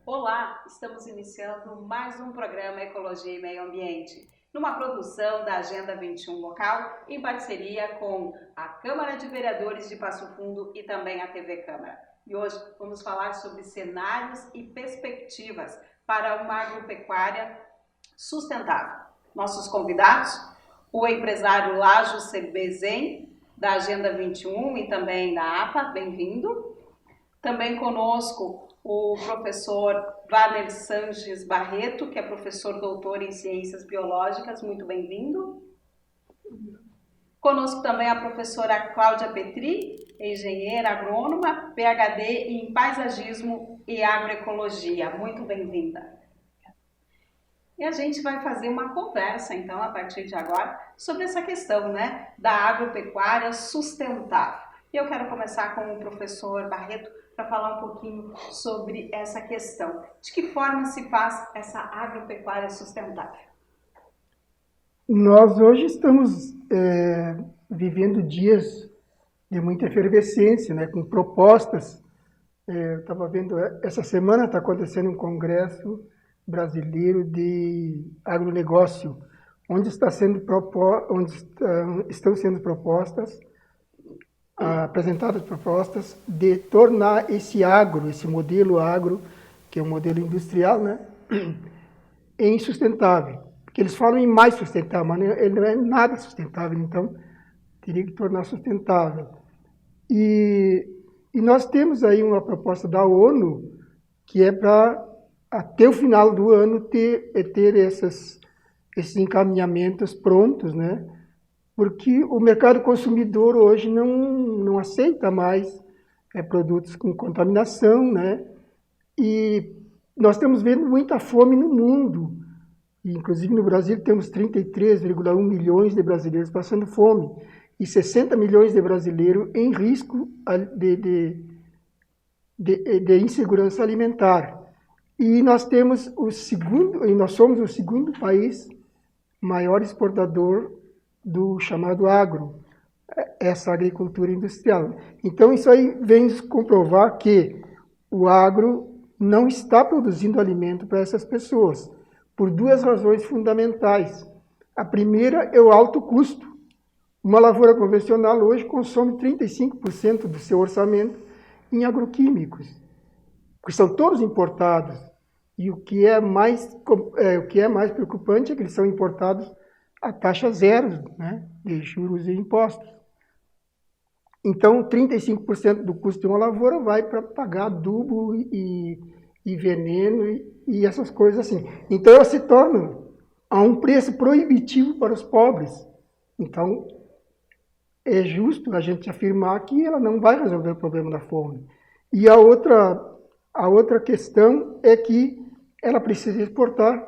Olá, estamos iniciando mais um programa Ecologia e Meio Ambiente, numa produção da Agenda 21 local, em parceria com a Câmara de Vereadores de Passo Fundo e também a TV Câmara. E hoje vamos falar sobre cenários e perspectivas para uma agropecuária sustentável. Nossos convidados, o empresário Lajo Sebezem, da Agenda 21 e também da APA, bem-vindo. Também conosco o professor Wagner Sanches Barreto, que é professor doutor em Ciências Biológicas, muito bem-vindo. Conosco também a professora Cláudia Petri, engenheira agrônoma, PhD em Paisagismo e Agroecologia, muito bem-vinda. E a gente vai fazer uma conversa, então, a partir de agora, sobre essa questão, da agropecuária sustentável. E eu quero começar com o professor Barreto para falar um pouquinho sobre essa questão. De que forma se faz essa agropecuária sustentável? Nós hoje estamos vivendo dias de muita efervescência, com propostas. Eu estava vendo, essa semana está acontecendo um congresso brasileiro de agronegócio, onde estão sendo apresentadas propostas de tornar esse modelo agro, que é um modelo industrial, em sustentável. Porque eles falam em mais sustentável, mas ele não é nada sustentável, então teria que tornar sustentável. E nós temos aí uma proposta da ONU, que é para, até o final do ano, ter esses encaminhamentos prontos, porque o mercado consumidor hoje não aceita mais produtos com contaminação, e nós estamos vendo muita fome no mundo. Inclusive no Brasil temos 33,1 milhões de brasileiros passando fome e 60 milhões de brasileiros em risco de insegurança alimentar. E nós somos o segundo país maior exportador do chamado agro, essa agricultura industrial. Então isso aí vem comprovar que o agro não está produzindo alimento para essas pessoas, por duas razões fundamentais. A primeira é o alto custo. Uma lavoura convencional hoje consome 35% do seu orçamento em agroquímicos, que são todos importados. E o que é mais preocupante é que eles são importados a taxa zero, de juros e impostos. Então, 35% do custo de uma lavoura vai para pagar adubo e veneno e essas coisas assim. Então, ela se torna a um preço proibitivo para os pobres. Então, é justo a gente afirmar que ela não vai resolver o problema da fome. E a outra questão é que ela precisa exportar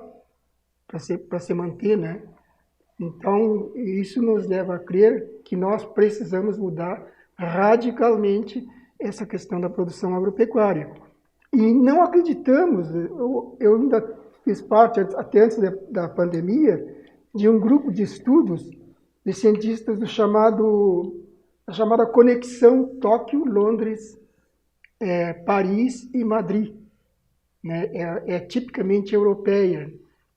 para se manter, Então, isso nos leva a crer que nós precisamos mudar radicalmente essa questão da produção agropecuária. E não acreditamos, eu ainda fiz parte, até antes da pandemia, de um grupo de estudos de cientistas da chamada conexão Tóquio, Londres, Paris e Madrid. É tipicamente europeia.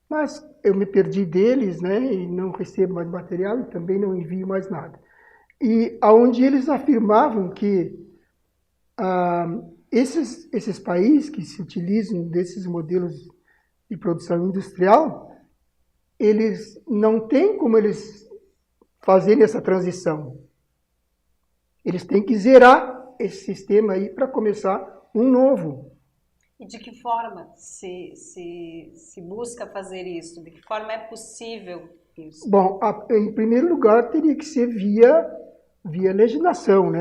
Mas eu me perdi deles, e não recebo mais material e também não envio mais nada. E aonde eles afirmavam que esses países que se utilizam desses modelos de produção industrial, eles não têm como eles fazerem essa transição. Eles têm que zerar esse sistema aí para começar um novo. E de que forma se busca fazer isso? De que forma é possível isso? Bom, em primeiro lugar, teria que ser via legislação,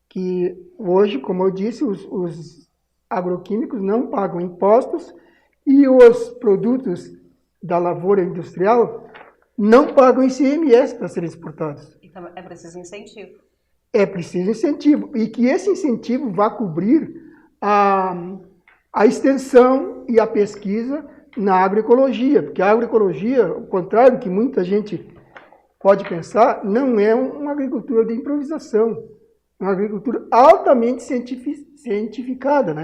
Que hoje, como eu disse, os agroquímicos não pagam impostos e os produtos da lavoura industrial não pagam ICMS para serem exportados. Então é preciso incentivo. É preciso incentivo. E que esse incentivo vá cobrir a extensão e a pesquisa na agroecologia, porque a agroecologia, ao contrário do que muita gente pode pensar, não é uma agricultura de improvisação, é uma agricultura altamente cientificada,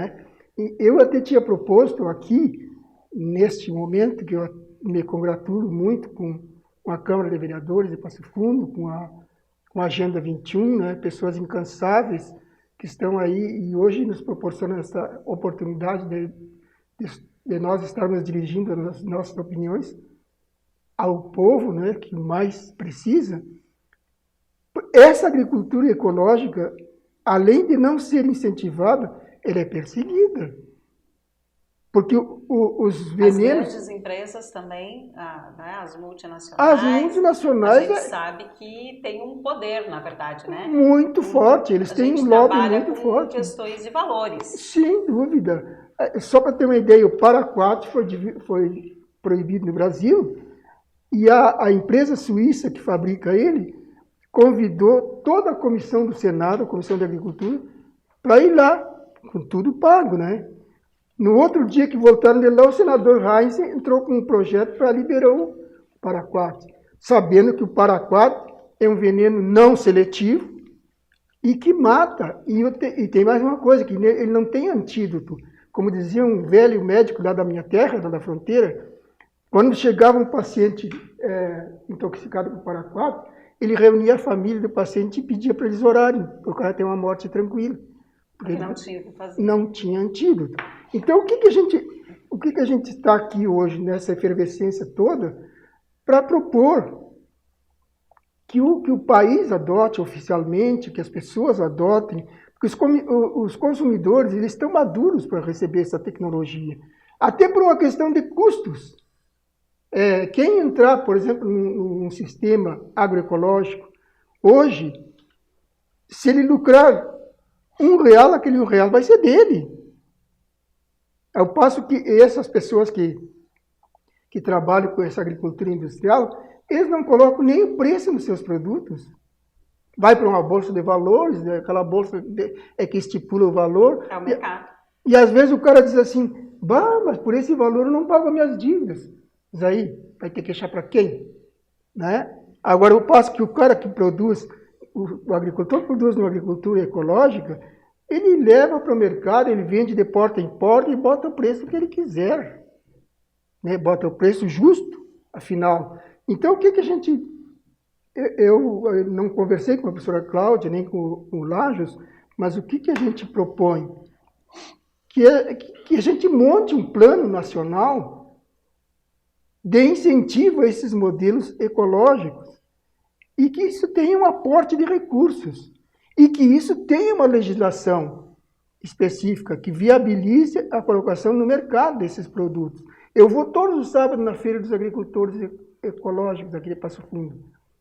Eu até tinha proposto aqui, neste momento, que eu me congratulo muito com a Câmara de Vereadores de Passo Fundo, com a Agenda 21, né, pessoas incansáveis que estão aí e hoje nos proporcionam essa oportunidade de nós estarmos dirigindo as nossas opiniões ao povo, né, que mais precisa. Essa agricultura ecológica, além de não ser incentivada, ela é perseguida. Porque os venenos... As grandes empresas também, né, as multinacionais... As multinacionais... A gente sabe que tem um poder, na verdade, né? Muito forte, eles têm um lobby muito forte. Questões de valores. Sem dúvida. Só para ter uma ideia, o paraquat foi proibido no Brasil e a empresa suíça que fabrica ele convidou toda a comissão do Senado, a Comissão de Agricultura, para ir lá, com tudo pago, né? No outro dia que voltaram de lá, o senador Heinz entrou com um projeto para liberar o paraquat, sabendo que o paraquat é um veneno não seletivo e que mata. E tem mais uma coisa, que ele não tem antídoto. Como dizia um velho médico lá da minha terra, lá da fronteira, quando chegava um paciente intoxicado com paraquat, ele reunia a família do paciente e pedia para eles orarem, para o cara ter uma morte tranquila. Porque não tinha o que fazer. Não tinha antídoto. Então, o que a gente está aqui hoje, nessa efervescência toda, para propor que o país adote oficialmente, que as pessoas adotem, porque os consumidores eles estão maduros para receber essa tecnologia. Até por uma questão de custos. Quem entrar, por exemplo, num sistema agroecológico, hoje, se ele lucrar R$1, aquele R$1 vai ser dele. Ao passo que essas pessoas que trabalham com essa agricultura industrial, eles não colocam nem o preço nos seus produtos. Vai para uma bolsa de valores, né? Aquela bolsa que estipula o valor. É o mercado. E às vezes o cara diz assim, mas por esse valor eu não pago as minhas dívidas. Mas aí, vai ter que achar para quem? Né? Agora, ao passo que o cara que produz, o agricultor que produz uma agricultura ecológica, ele leva para o mercado, ele vende de porta em porta e bota o preço que ele quiser. Né? Bota o preço justo, afinal. Então, o que a gente... Eu não conversei com a professora Cláudia, nem com o Lajos, mas o que a gente propõe? Que a gente monte um plano nacional de incentivo a esses modelos ecológicos e que isso tenha um aporte de recursos e que isso tenha uma legislação específica que viabilize a colocação no mercado desses produtos. Eu vou todos os sábados na Feira dos Agricultores Ecológicos aqui de Passo Fundo.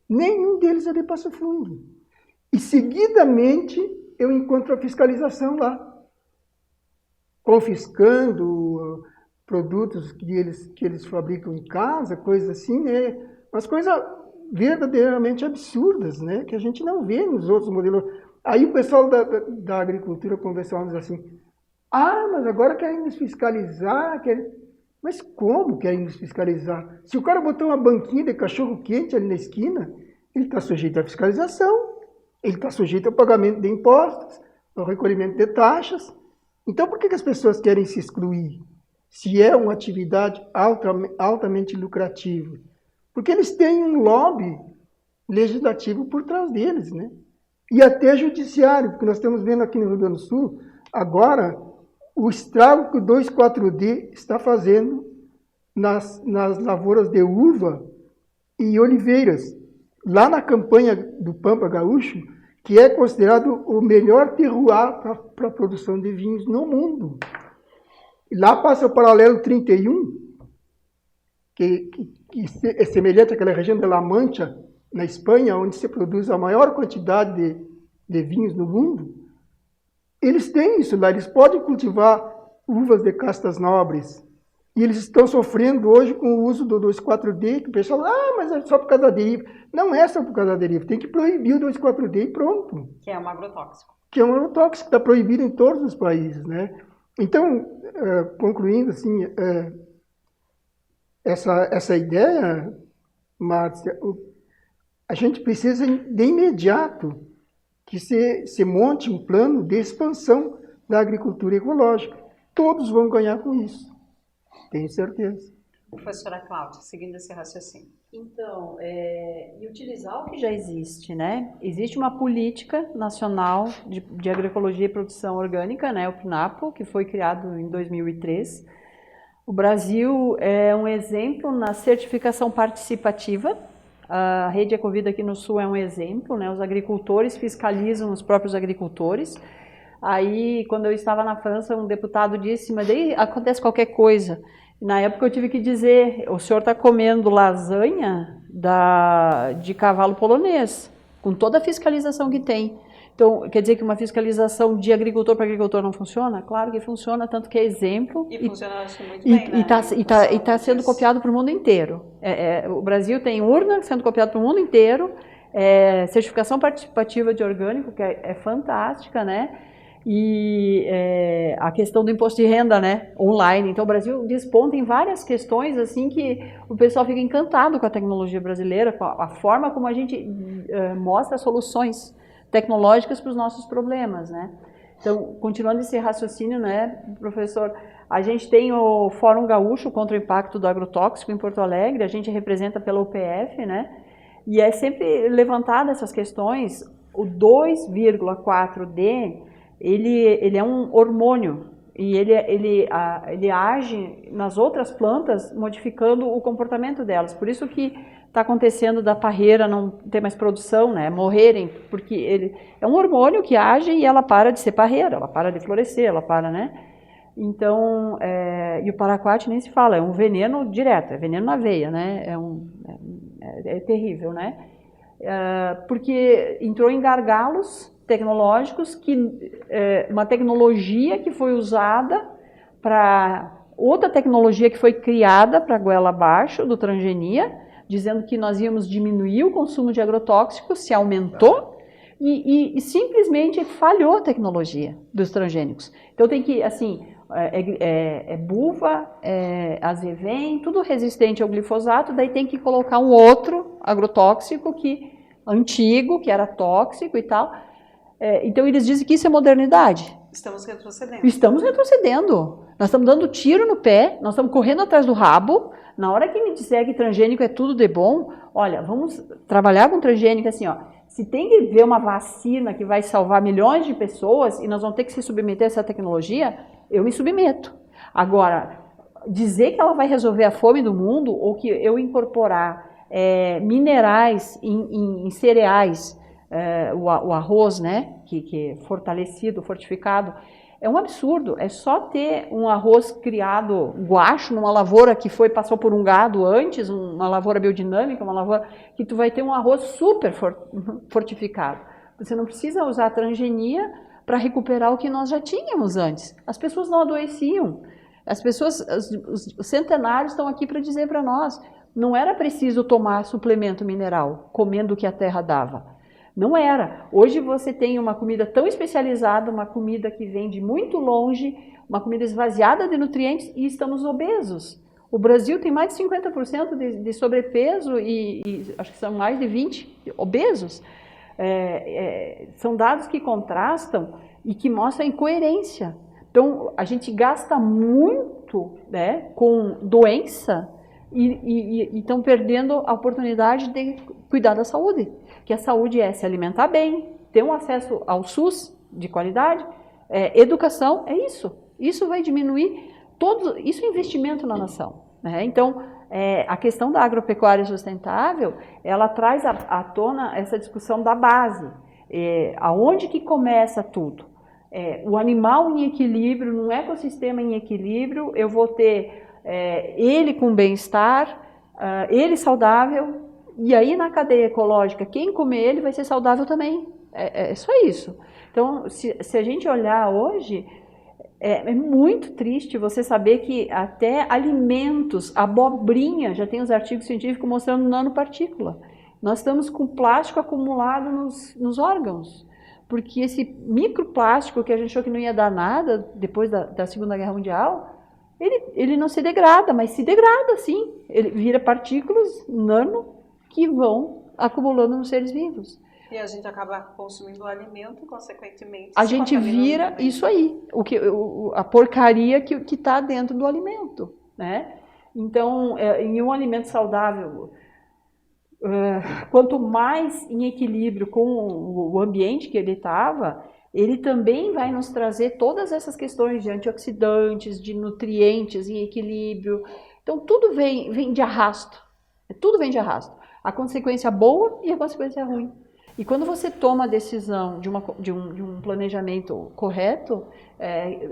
Nenhum deles é de Passo Fundo. E seguidamente eu encontro a fiscalização lá, confiscando produtos que eles fabricam em casa, coisas assim, né? Umas coisas verdadeiramente absurdas, né? Que a gente não vê nos outros modelos. Aí o pessoal da agricultura convencional diz assim, mas agora querem nos fiscalizar, Mas como querem nos fiscalizar? Se o cara botou uma banquinha de cachorro-quente ali na esquina, ele está sujeito à fiscalização, ele está sujeito ao pagamento de impostos, ao recolhimento de taxas. Então por que as pessoas querem se excluir? Se é uma atividade altamente lucrativa. Porque eles têm um lobby legislativo por trás deles, né? E até judiciário, porque nós estamos vendo aqui no Rio Grande do Sul, agora, o estrago que o 2,4-D está fazendo nas lavouras de uva e oliveiras. Lá na campanha do Pampa Gaúcho, que é considerado o melhor terroir para a produção de vinhos no mundo. Lá passa o paralelo 31, que é semelhante àquela região de La Mancha, na Espanha, onde se produz a maior quantidade de vinhos no mundo. Eles têm isso lá, eles podem cultivar uvas de castas nobres. E eles estão sofrendo hoje com o uso do 2,4-D, que o pessoal mas é só por causa da deriva. Não é só por causa da deriva, tem que proibir o 2,4-D e pronto. Que é um agrotóxico. Que é um agrotóxico, está proibido em todos os países, né? Então, concluindo, assim, essa ideia, Márcia, a gente precisa de imediato que se monte um plano de expansão da agricultura ecológica. todos vão ganhar com isso. Tenho certeza. Professora Cláudia, seguindo esse raciocínio. Então, e utilizar o que já existe, né? Existe uma política nacional de agroecologia e produção orgânica, né? O PNAPO, que foi criado em 2003. O Brasil é um exemplo na certificação participativa. A Rede Ecovida aqui no Sul é um exemplo, né? Os agricultores fiscalizam os próprios agricultores. Aí, quando eu estava na França, um deputado disse, mas daí acontece qualquer coisa. Na época eu tive que dizer, o senhor está comendo lasanha de cavalo polonês, com toda a fiscalização que tem. Então, quer dizer que uma fiscalização de agricultor para agricultor não funciona? Claro que funciona, tanto que é exemplo. E funciona, acho, muito bem, né? E está sendo copiado para o mundo inteiro. O Brasil tem urna sendo copiado para o mundo inteiro, certificação participativa de orgânico, que é fantástica, né? E a questão do imposto de renda, né, online. Então, o Brasil desponta em várias questões, assim, que o pessoal fica encantado com a tecnologia brasileira, com a forma como a gente mostra soluções tecnológicas para os nossos problemas, né. Então, continuando esse raciocínio, né, professor, a gente tem o Fórum Gaúcho contra o Impacto do Agrotóxico em Porto Alegre, a gente representa pela UPF, né, e é sempre levantada essas questões. O 2,4-D, ele é um hormônio e ele age nas outras plantas modificando o comportamento delas. Por isso que está acontecendo da parreira não ter mais produção, né, morrerem, porque ele é um hormônio que age e ela para de ser parreira, ela para de florescer, ela para, né? Então, e o paraquat nem se fala, é um veneno direto, é veneno na veia, né? É terrível, né? Porque entrou em gargalos tecnológicos, uma tecnologia que foi usada para outra tecnologia que foi criada para a goela abaixo do transgenia, dizendo que nós íamos diminuir o consumo de agrotóxicos, se aumentou, e simplesmente falhou a tecnologia dos transgênicos. Então tem que, assim, buva, azevém, tudo resistente ao glifosato, daí tem que colocar um outro agrotóxico antigo, que era tóxico e tal. Então eles dizem que isso é modernidade. Estamos retrocedendo. Estamos retrocedendo. Nós estamos dando tiro no pé, nós estamos correndo atrás do rabo. Na hora que me disser que transgênico é tudo de bom, olha, vamos trabalhar com transgênico assim, ó. Se tem que ver uma vacina que vai salvar milhões de pessoas e nós vamos ter que se submeter a essa tecnologia, eu me submeto. Agora, dizer que ela vai resolver a fome do mundo ou que eu incorporar minerais em cereais, o arroz, né, que é fortalecido, fortificado, é um absurdo. É só ter um arroz criado guacho numa lavoura que passou por um gado antes, uma lavoura biodinâmica, uma lavoura que tu vai ter um arroz super fortificado. Você não precisa usar transgenia para recuperar o que nós já tínhamos antes. As pessoas não adoeciam. Os centenários estão aqui para dizer para nós, não era preciso tomar suplemento mineral, comendo o que a terra dava. Não era. Hoje você tem uma comida tão especializada, uma comida que vem de muito longe, uma comida esvaziada de nutrientes e estamos obesos. O Brasil tem mais de 50% de sobrepeso e acho que são mais de 20% obesos. São dados que contrastam e que mostram a incoerência. Então, a gente gasta muito, né, com doença e estão perdendo a oportunidade de cuidar da saúde. Que a saúde é se alimentar bem, ter um acesso ao SUS de qualidade, educação, é isso. Isso vai diminuir isso é investimento na nação, né? Então, a questão da agropecuária sustentável, ela traz à tona essa discussão da base. Aonde que começa tudo? O animal em equilíbrio, num ecossistema em equilíbrio, eu vou ter ele com bem-estar, ele saudável, e aí na cadeia ecológica, quem comer ele vai ser saudável também. É só isso. Então, se a gente olhar hoje, é muito triste você saber que até alimentos, abobrinha, já tem os artigos científicos mostrando nanopartícula. Nós estamos com plástico acumulado nos órgãos, porque esse microplástico que a gente achou que não ia dar nada depois da Segunda Guerra Mundial, ele não se degrada, mas se degrada sim. Ele vira partículas nano que vão acumulando nos seres vivos. E a gente acaba consumindo o alimento, consequentemente. A gente vira isso aí, a porcaria que está dentro do alimento, né? Então, em um alimento saudável, quanto mais em equilíbrio com o ambiente que ele estava, ele também vai nos trazer todas essas questões de antioxidantes, de nutrientes em equilíbrio. Então, tudo vem de arrasto. Tudo vem de arrasto. A consequência boa e a consequência ruim. E quando você toma a decisão de um planejamento correto,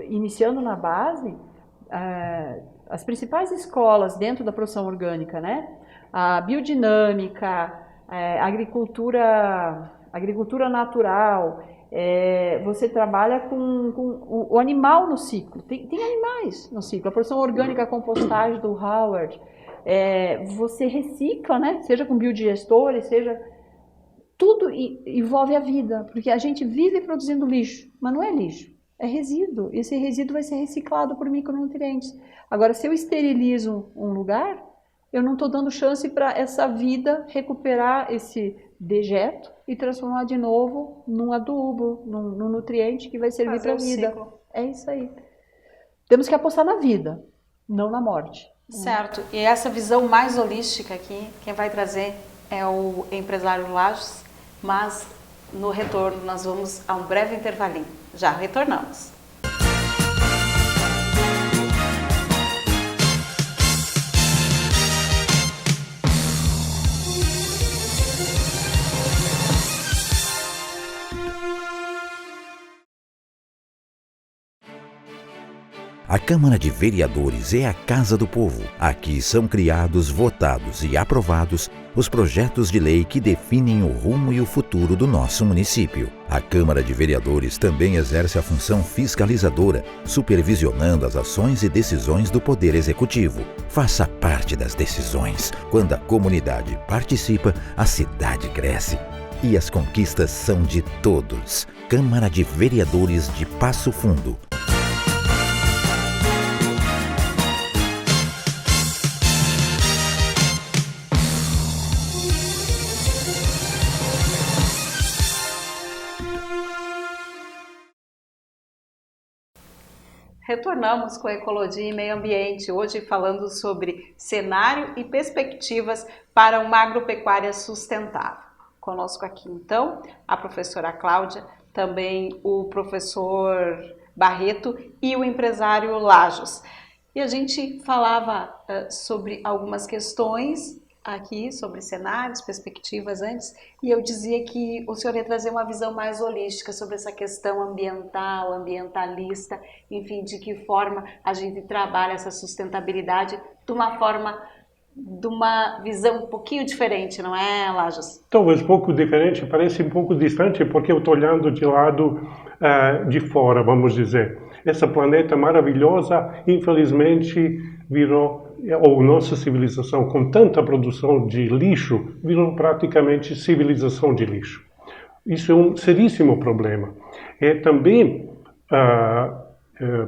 iniciando na base, as principais escolas dentro da produção orgânica, né? A biodinâmica, a agricultura natural, você trabalha com o animal no ciclo. Tem animais no ciclo. A produção orgânica, a compostagem do Howard, você recicla, né? Seja com biodigestores, seja... Tudo envolve a vida, porque a gente vive produzindo lixo, mas não é lixo, é resíduo. Esse resíduo vai ser reciclado por micronutrientes. Agora, se eu esterilizo um lugar, eu não estou dando chance para essa vida recuperar esse dejeto e transformar de novo num adubo, num nutriente que vai servir para a vida. Ciclo. É isso aí. Temos que apostar na vida, não na morte. Certo. E essa visão mais holística aqui, quem vai trazer é o empresário Lages, mas no retorno nós vamos a um breve intervalinho. Já retornamos. A Câmara de Vereadores é a Casa do Povo. Aqui são criados, votados e aprovados os projetos de lei que definem o rumo e o futuro do nosso município. A Câmara de Vereadores também exerce a função fiscalizadora, supervisionando as ações e decisões do Poder Executivo. Faça parte das decisões. Quando a comunidade participa, a cidade cresce. E as conquistas são de todos. Câmara de Vereadores de Passo Fundo. Retornamos com Ecologia e Meio Ambiente, hoje falando sobre cenário e perspectivas para uma agropecuária sustentável. Conosco aqui, então, a professora Cláudia, também o professor Barreto e o empresário Lajos. E a gente falava sobre algumas questões aqui, sobre cenários, perspectivas antes, e eu dizia que o senhor ia trazer uma visão mais holística sobre essa questão ambiental, ambientalista, enfim, de que forma a gente trabalha essa sustentabilidade de uma visão um pouquinho diferente, não é, Lajos? Talvez um pouco diferente, parece um pouco distante, porque eu estou olhando de lado de fora, vamos dizer. Essa planeta maravilhosa, infelizmente, virou, ou nossa civilização, com tanta produção de lixo, virou praticamente civilização de lixo. Isso é um seríssimo problema. E também,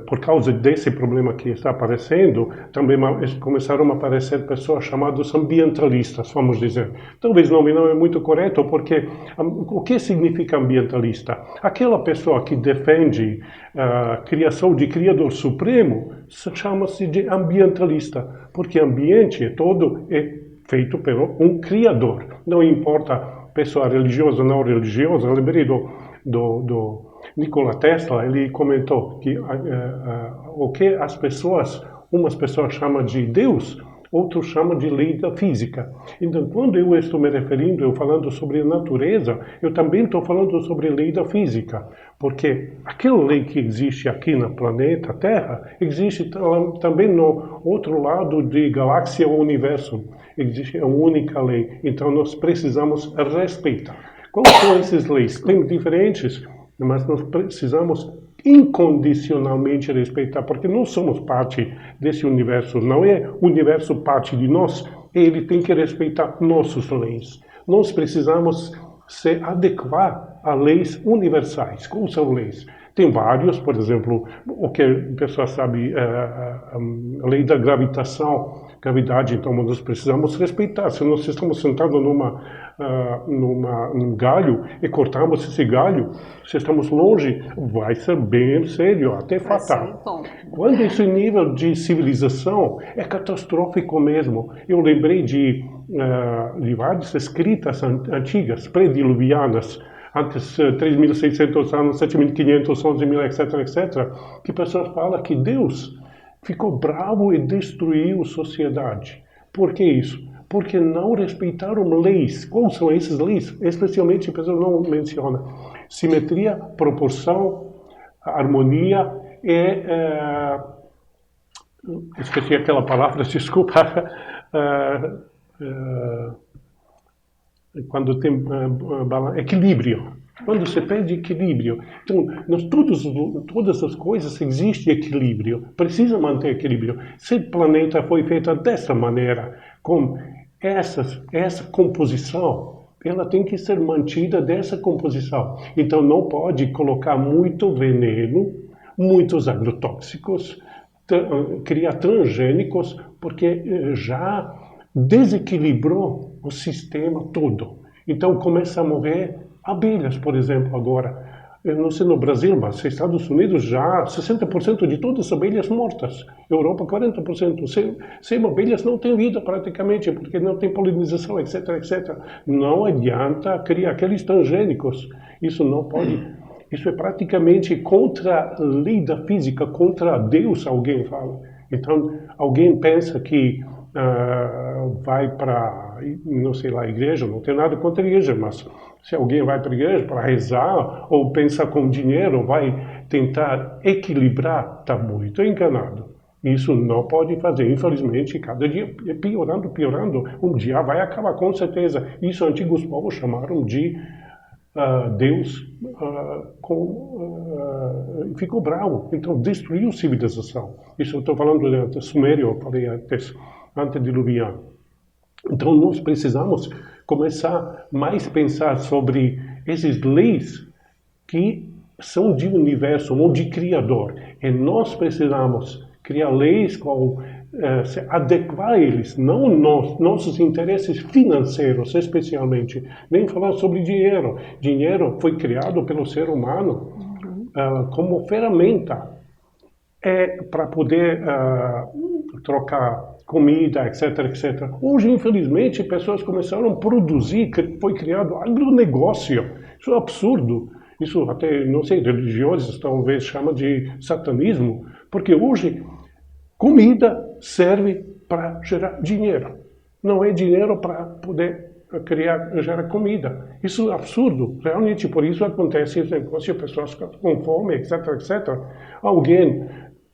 por causa desse problema que está aparecendo, também começaram a aparecer pessoas chamadas ambientalistas, vamos dizer. Talvez o nome não é muito correto, porque o que significa ambientalista? Aquela pessoa que defende a criação de Criador Supremo chama-se de ambientalista, porque ambiente todo é feito por um Criador. Não importa pessoa religiosa ou não religiosa. Eu lembrei do Nikola Tesla. Ele comentou que o que umas pessoas chamam de Deus, outros chamam de lei da física. Então, quando eu estou me referindo, eu falando sobre a natureza, eu também estou falando sobre a lei da física, porque aquela lei que existe aqui no planeta Terra, existe também no outro lado de galáxia ou universo. Existe uma única lei, então nós precisamos respeitar. Quais são essas leis? Tem diferentes, mas nós precisamos incondicionalmente respeitar, porque nós somos parte desse universo, não é o universo parte de nós, ele tem que respeitar nossas leis. Nós precisamos se adequar a leis universais. Quais são leis? Tem vários, por exemplo, o que a pessoa sabe, a lei da gravidade, então nós precisamos respeitar. Se nós estamos sentados num galho e cortamos esse galho, se estamos longe, vai ser bem sério, até fatal. Quando esse nível de civilização é catastrófico mesmo. Eu lembrei de várias escritas antigas, pré-diluvianas, antes 3.600 anos, 7.500, 11.000, etc., etc., que pessoas falam que Deus ficou bravo e destruiu a sociedade. Por que isso? Porque não respeitaram leis. Quais são essas leis? Especialmente, a pessoa não menciona. Simetria, proporção, harmonia e... esqueci aquela palavra, desculpa. Quando tem equilíbrio. Quando você perde equilíbrio. Então, todas as coisas existe equilíbrio. Precisa manter equilíbrio. Se o planeta foi feito dessa maneira, com essa composição, ela tem que ser mantida dessa composição. Então, não pode colocar muito veneno, muitos agrotóxicos, criar transgênicos, porque já desequilibrou o sistema todo. Então começa a morrer abelhas, por exemplo, agora. Eu não sei no Brasil, mas nos Estados Unidos já 60% de todas as abelhas mortas. Europa 40%. Sem abelhas não tem vida praticamente, porque não tem polinização, etc, etc. Não adianta criar aqueles transgênicos. Isso não pode. Isso é praticamente contra a lei da física, contra Deus, alguém fala. Então, alguém pensa que vai para, não sei lá, a igreja, não tem nada contra a igreja, mas se alguém vai para a igreja para rezar ou pensa com dinheiro, vai tentar equilibrar, está muito enganado. Isso não pode fazer. Infelizmente, cada dia é piorando, piorando. Um dia vai acabar, com certeza. Isso antigos povos chamaram de Deus ficou bravo, então destruiu a civilização. Isso eu estou falando de Sumério, eu falei antes, antediluviano. Então nós precisamos começar mais a pensar sobre essas leis que são de universo ou de criador. E nós precisamos criar leis com se adequar a eles, não nossos interesses financeiros, especialmente. Nem falar sobre dinheiro. Dinheiro foi criado pelo ser humano como ferramenta para poder trocar comida, etc, etc. Hoje, infelizmente, pessoas começaram a produzir, foi criado agronegócio. Isso é absurdo. Isso até, não sei, religiosos talvez chamam de satanismo, porque hoje comida serve para gerar dinheiro. Não é dinheiro para poder gerar comida. Isso é absurdo. Realmente, por isso acontece esse negócio, pessoas com fome, etc, etc. Alguém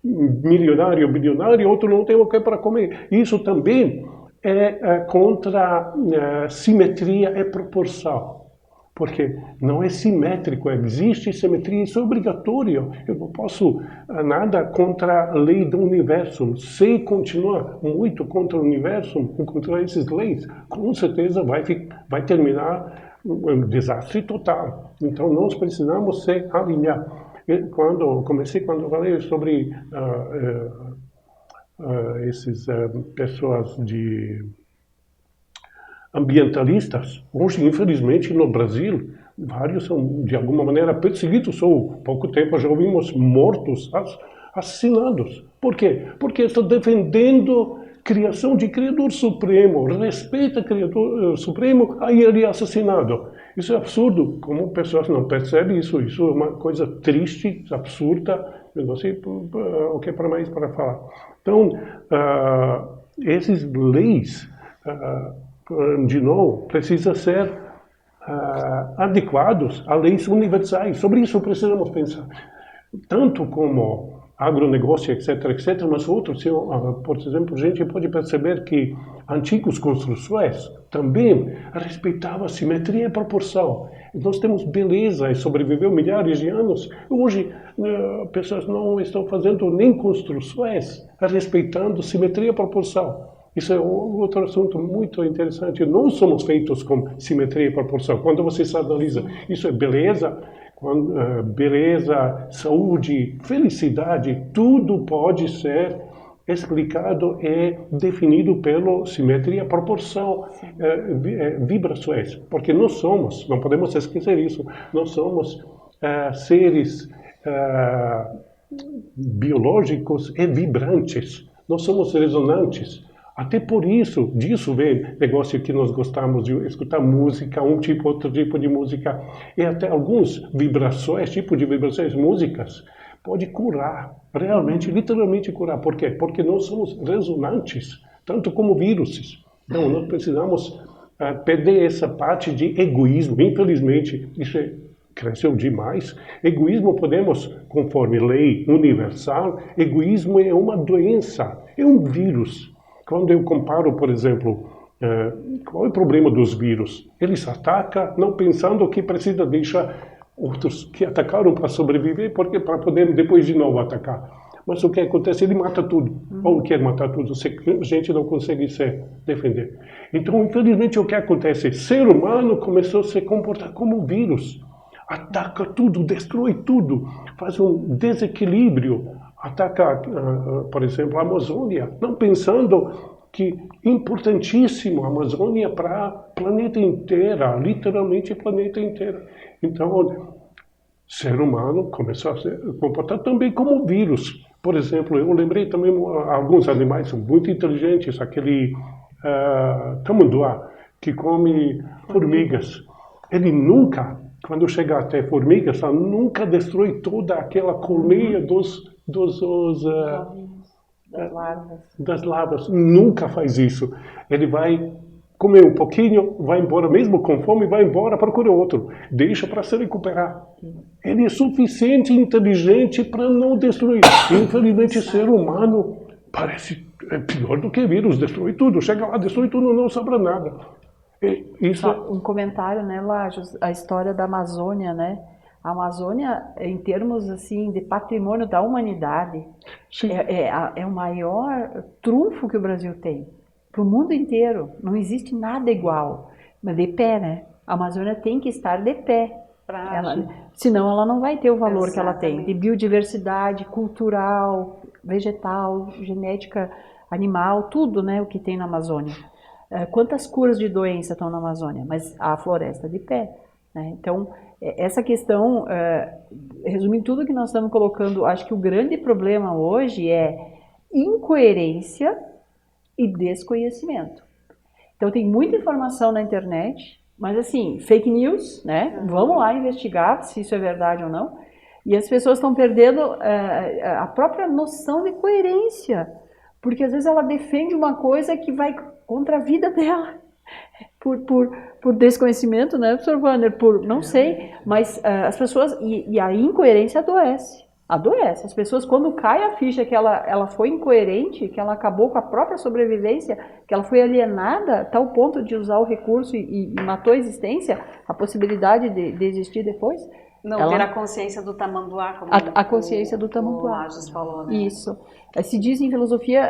milionário, bilionário, outro não tem o que para comer. Isso também é contra a simetria e proporção. Porque não é simétrico, existe simetria, isso é obrigatório. Eu não posso nada contra a lei do universo. Se continuar muito contra o universo, contra essas leis, com certeza vai terminar um desastre total. Então nós precisamos se alinhar. Quando eu falei sobre essas pessoas ambientalistas, hoje, infelizmente, no Brasil, vários são, de alguma maneira, perseguidos, ou, pouco tempo, já ouvimos mortos, assassinados. Por quê? Porque estão defendendo a criação de Criador Supremo, respeita o Criador Supremo, aí ele é assassinado. Isso é absurdo, como pessoas não percebem isso, isso é uma coisa triste, absurda, eu não sei o que é mais para falar. Então, essas leis, de novo, precisam ser adequados a leis universais. Sobre isso precisamos pensar. Tanto como agronegócio, etc, etc, mas outros, por exemplo, a gente pode perceber que antigas construções também respeitavam a simetria e proporção. Nós temos beleza e sobreviveu milhares de anos. Hoje, pessoas não estão fazendo nem construções respeitando simetria e proporção. Isso é outro assunto muito interessante. Não somos feitos com simetria e proporção. Quando você se analisa, isso é beleza, beleza, saúde, felicidade, tudo pode ser explicado e definido pela simetria, proporção, vibrações. Porque nós somos, não podemos esquecer isso, nós somos seres biológicos e vibrantes. Nós somos resonantes. Até por isso, disso vem negócio que nós gostamos de escutar música, outro tipo de música, e até algumas vibrações, tipo de vibrações, músicas, pode curar, realmente, literalmente curar. Por quê? Porque nós somos resonantes, tanto como vírus. Então, nós precisamos perder essa parte de egoísmo. Infelizmente, isso cresceu demais. Egoísmo podemos, conforme lei universal, egoísmo é uma doença, é um vírus. Quando eu comparo, por exemplo, qual é o problema dos vírus? Eles atacam não pensando que precisa deixar outros que atacaram para sobreviver, porque para poder depois de novo atacar. Mas o que acontece? Ele mata tudo. Ou quer matar tudo. A gente não consegue se defender. Então, infelizmente, o que acontece? O ser humano começou a se comportar como um vírus. Ataca tudo, destrói tudo, faz um desequilíbrio. Ataca, por exemplo, a Amazônia, não pensando que é importantíssimo a Amazônia para o planeta inteiro, literalmente o planeta inteiro. Então, o ser humano começou a se comportar também como um vírus. Por exemplo, eu lembrei também alguns animais são muito inteligentes, aquele tamanduá, que come formigas. Ele nunca, quando chega até formigas, ela nunca destrói toda aquela colmeia das larvas. Nunca faz isso. Ele vai comer um pouquinho, vai embora, mesmo com fome, vai embora, procura outro. Deixa para se recuperar. Ele é suficiente inteligente para não destruir. Infelizmente, o ser humano parece pior do que vírus, destrói tudo. Chega lá, destrói tudo, não sobra nada. Isso... Um comentário, né, Lajos? A história da Amazônia, né? A Amazônia, em termos assim de patrimônio da humanidade, é o maior trunfo que o Brasil tem. Para o mundo inteiro, não existe nada igual. Mas de pé, né? A Amazônia tem que estar de pé. Senão ela não vai ter o valor que ela tem. De biodiversidade cultural, vegetal, genética animal, tudo, né, o que tem na Amazônia. Quantas curas de doença estão na Amazônia? Mas a floresta de pé. Né? Então, essa questão, resumindo tudo que nós estamos colocando, acho que o grande problema hoje é incoerência e desconhecimento. Então, tem muita informação na internet, mas assim, fake news, né? Vamos lá investigar se isso é verdade ou não. E as pessoas estão perdendo a própria noção de coerência, porque às vezes ela defende uma coisa que vai contra a vida dela. Por desconhecimento, né, professor Wander? Não sei, mas as pessoas, e a incoerência adoece. As pessoas, quando cai a ficha que ela foi incoerente, que ela acabou com a própria sobrevivência, que ela foi alienada a tal ponto de usar o recurso e matou a existência, a possibilidade de existir depois. Não ter a consciência do tamanduá, como a consciência do tamanduá. O Lajos falou, né? Isso. Se diz em filosofia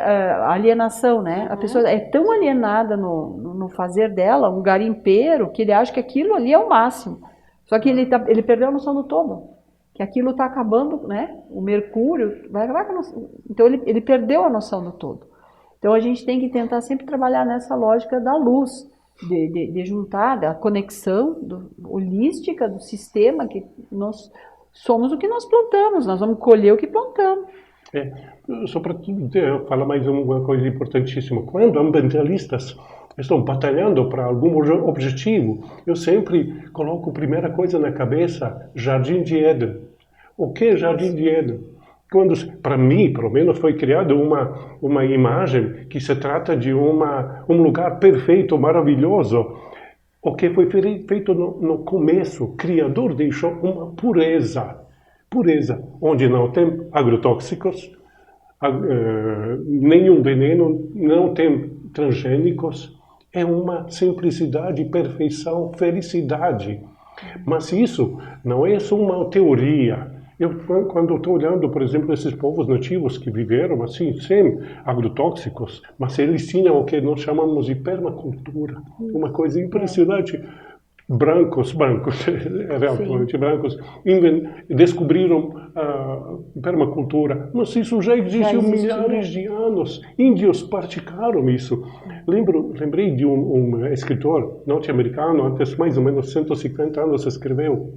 alienação, né? A pessoa é tão alienada no fazer dela, um garimpeiro, que ele acha que aquilo ali é o máximo. Só que ele perdeu a noção do todo. Que aquilo está acabando, né? O mercúrio vai acabar com a noção. Então ele perdeu a noção do todo. Então a gente tem que tentar sempre trabalhar nessa lógica da luz. De juntar, da conexão holística do sistema, que nós somos o que nós plantamos, nós vamos colher o que plantamos. Só para falar mais uma coisa importantíssima, quando ambientalistas estão batalhando para algum objetivo, eu sempre coloco a primeira coisa na cabeça, Jardim de Éden. O que é Jardim de Éden? Para mim, pelo menos, foi criada uma imagem que se trata de um lugar perfeito, maravilhoso. O que foi feito no começo, o Criador deixou uma pureza, onde não tem agrotóxicos, nenhum veneno, não tem transgênicos. É uma simplicidade, perfeição, felicidade. Mas isso não é só uma teoria. Quando estou olhando, por exemplo, esses povos nativos que viveram assim, sem agrotóxicos, mas eles tinham o que nós chamamos de permacultura, uma coisa impressionante. brancos, realmente brancos, descobriram permacultura. Mas isso já existiu milhares de anos. Índios praticaram isso. Lembrei de um escritor norte-americano, antes mais ou menos 150 anos, escreveu,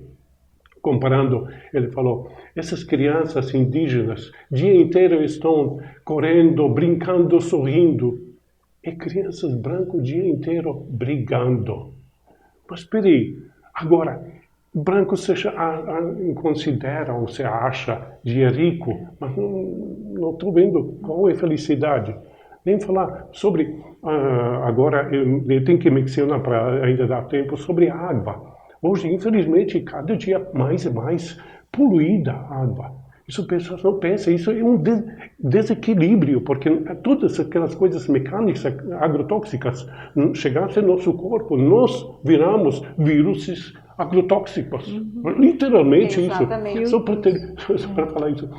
comparando, ele falou, essas crianças indígenas, o dia inteiro estão correndo, brincando, sorrindo. E crianças brancas o dia inteiro brigando. Mas peraí, agora, branco se considera ou se acha de rico, mas não estou vendo qual é a felicidade. Nem falar sobre, agora eu tenho que mencionar para ainda dar tempo, sobre a água. Hoje, infelizmente, cada dia mais e mais poluída a água. Isso pessoas não pensam, isso é um desequilíbrio, porque todas aquelas coisas mecânicas, agrotóxicas, chegassem ao nosso corpo, nós viramos vírus agrotóxicos. Literalmente Exatamente. isso. Só para falar isso.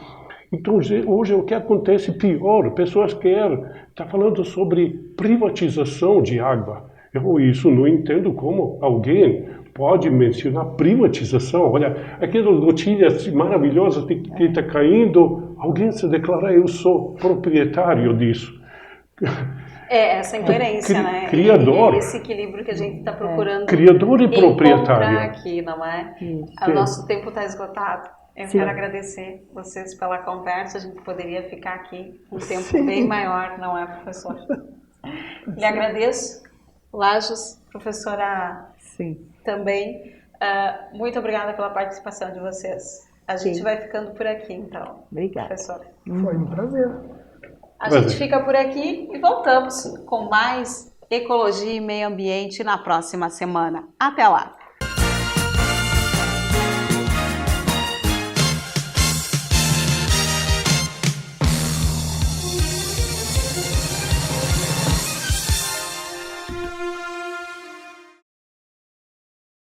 Então, hoje o que acontece pior, pessoas querem, está falando sobre privatização de água. Eu isso não entendo como alguém pode mencionar privatização. Olha, aquelas gotinhas maravilhosas que está caindo, alguém se declara, eu sou proprietário disso. Essa incoerência, né? Criador. E esse equilíbrio que a gente está procurando Criador e proprietário. encontrar aqui, não é? O nosso tempo está esgotado. Eu quero agradecer vocês pela conversa. A gente poderia ficar aqui um tempo bem maior, não é, professor? Lhe agradeço. Lages, professora também. Muito obrigada pela participação de vocês. A gente vai ficando por aqui, então. Obrigada. Professora. Foi um prazer. A gente fica por aqui e voltamos com mais ecologia e meio ambiente na próxima semana. Até lá!